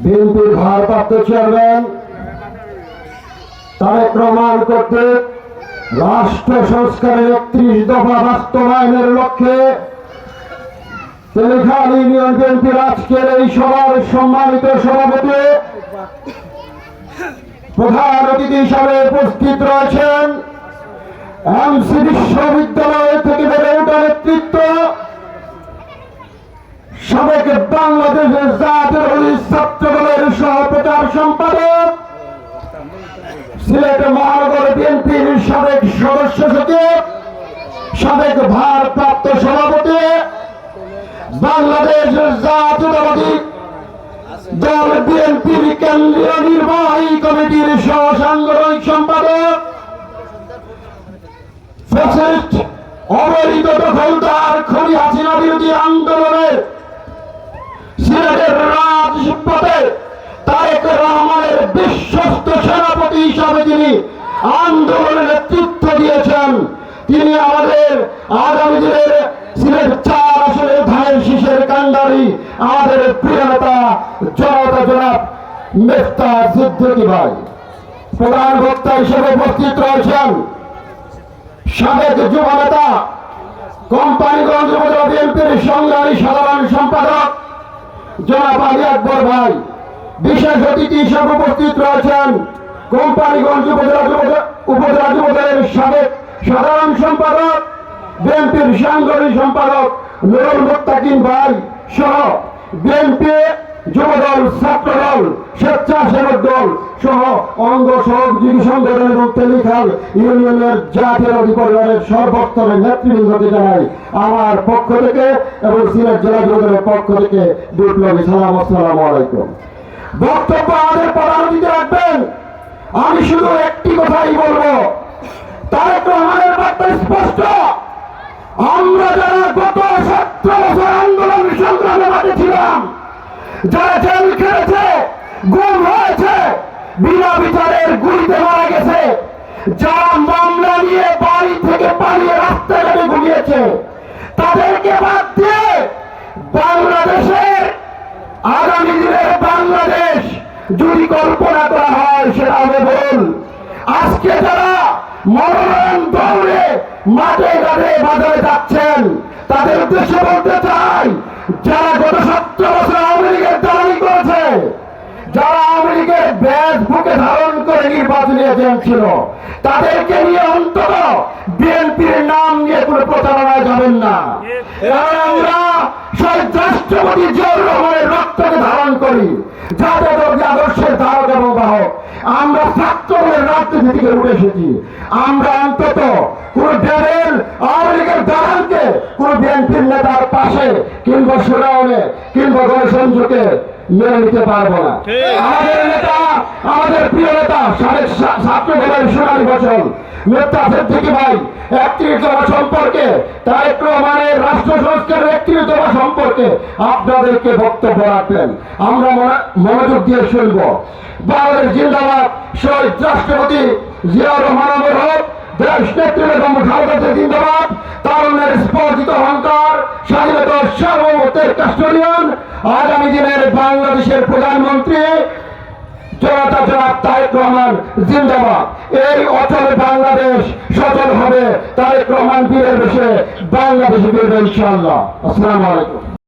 বিএনপির ভারপ্রাপ্ত চেয়ারম্যান তারেক রহমান কর্তৃক রাষ্ট্র সংস্কারের 31 দফা বাস্তবায়নের লক্ষ্যে তেলিখাল ইউনিয়ন বিএনপির আজকের এই সভার সম্মানিত সভাপতি প্রধান অতিথি হিসাবে উপস্থিত রয়েছেন এমসি বিশ্ববিদ্যালয় থেকে বেড়ে ওঠা নেতৃত্ব, সাবেক বাংলাদেশের জাতীয়তাবাদী ছাত্র দলের সহপ্রচার সম্পাদক, সিলেট মহানগর বিএনপির সাবেক সদস্য সচিব, সাবেক ভারপ্রাপ্ত সভাপতি, বাংলাদেশ জাতীয়তাবাদী দল বিএনপির কেন্দ্রীয় নির্বাহী কমিটির সহ সাংগঠনিক সম্পাদক, ফ্যাসিস্ট অবৈধ দখলদার খনি হাসিনা বিরোধী আন্দোলনের সিলেটের রাজপথে তারেক রহমানের বিশ্বস্ত সেনাপতি হিসাবে যিনি আন্দোলনের নেতৃত্ব দিয়েছেন, তিনি আমাদের আগামী দিনের সিলেট 4 আসনের ধানের শীষের কান্ডারি আমাদের প্রিয় নেতা জনতা জনাব মেফতা সিদ্দিকী ভাই। প্রধান বক্তা হিসেবে উপস্থিত রয়েছেন সাবেক যুব নেতা, কোম্পানিগঞ্জ উপজেলা বিএনপির সংগ্রামী সাধারণ সম্পাদক জনাব আলী আকবর ভাই। বিশেষ অতিথি হিসেবে উপস্থিত রয়েছেন কোম্পানিগঞ্জ উপজেলা যুবদলের সাবেক সাধারণ সম্পাদক, বিএনপির সাংগঠনিক সম্পাদক নুরুল মুত্তাকিন ভাই সহ বিএনপি যুবদল, ছাত্রদল, স্বেচ্ছাসেবক দল সহ অঙ্গ সহযোগী সংগঠন এবং তেলিখাল ইউনিয়নের জাতীয়তাবাদী পরিবারের সর্বস্তরের নেতৃবৃন্দকে জানাই আমার পক্ষ থেকে এবং সিলেট জেলা যুবদলের পক্ষ থেকে বিপ্লবী সালাম। আসসালামু আলাইকুম। বক্তব্য আমাদের প্রধান অতিথি রাখবেন। আমি শুধু একটি কথাই বলবো, তারেক রহমানের বার্তা স্পষ্ট। আমরা যারা গত 17 বছর আন্দোলন সংগ্রামে মাঠে ছিলাম, যারা জেল খেটেছে, গুম হয়েছে, বিনা বিচারের গুলিতে মারা গেছে, যারা মামলা নিয়ে বাড়ি থেকে পালিয়ে রাস্তাঘাটে ঘুমিয়েছে, তাদেরকে বাদ দিয়ে বাংলাদেশের আগামী দিনের বাংলাদেশ যদি কল্পনা করা হয় সেটা হবে ভুল। আজকে যারা মনোনয়ন দৌড়ে মাঠে ঘাটে বাজারে যাচ্ছেন, তাদের উদ্দেশ্যে বলতে চাই, যারা গত 17 বছর আওয়ামী লীগের দালালি করেছে, যারা আওয়ামী লীগের ব্যাজ বুকে ধারণ করে নির্বাচনী এজেন্ট ছিল, তাদেরকে নিয়ে অন্তত বিএনপির নাম নিয়ে কোনো প্রচারণায় যাবেন না। আমরা শহীদ রাষ্ট্রপতি জিয়াউর রহমানের রক্তকে ধারণ করি, যাদের আদর্শের ধারক এবং বাহক। আমরা ছাত্রদের রাজনীতি থেকে উঠে এসেছি। আমরা অন্তত কোন ডেরেল আওয়ামী লীগের দালালকে কোন বিএনপির নেতার পাশে কিংবা সুরাউনে কিংবা গণসংযোগে মেনে নিতে পারবো না। আমাদের নেতা, আমাদের প্রিয় নেতা, সাবেক ছাত্র দলের সোনালী ফসল মেফতা সিদ্দিকী ভাই 31 দফা সম্পর্কে, তারেক রহমানের রাষ্ট্র সংস্কারের 31 দফা সম্পর্কে আপনাদেরকে বক্তব্য রাখবেন। আমরা মনোযোগ দিয়ে শুনব। বাংলাদেশ জিন্দাবাদ, শহীদ রাষ্ট্রপতি জিয়াউর রহমান হোক, দেশ নেত্রী বেগম খালেদা জিয়া জিন্দাবাদ, তারুণ্যের স্পর্শিত অহংকার, স্বাধীনতার সার্বভৌমত্বের কাস্টোডিয়ান, আগামী দিনের বাংলাদেশের প্রধানমন্ত্রী জনতা জনাব তারেক রহমান জিন্দাবাদ। এই অচল বাংলাদেশ সচল হবে তারেক রহমান বীরের বেশে বাংলাদেশে ফিরবে ইনশাআল্লাহ। আসসালামু আলাইকুম।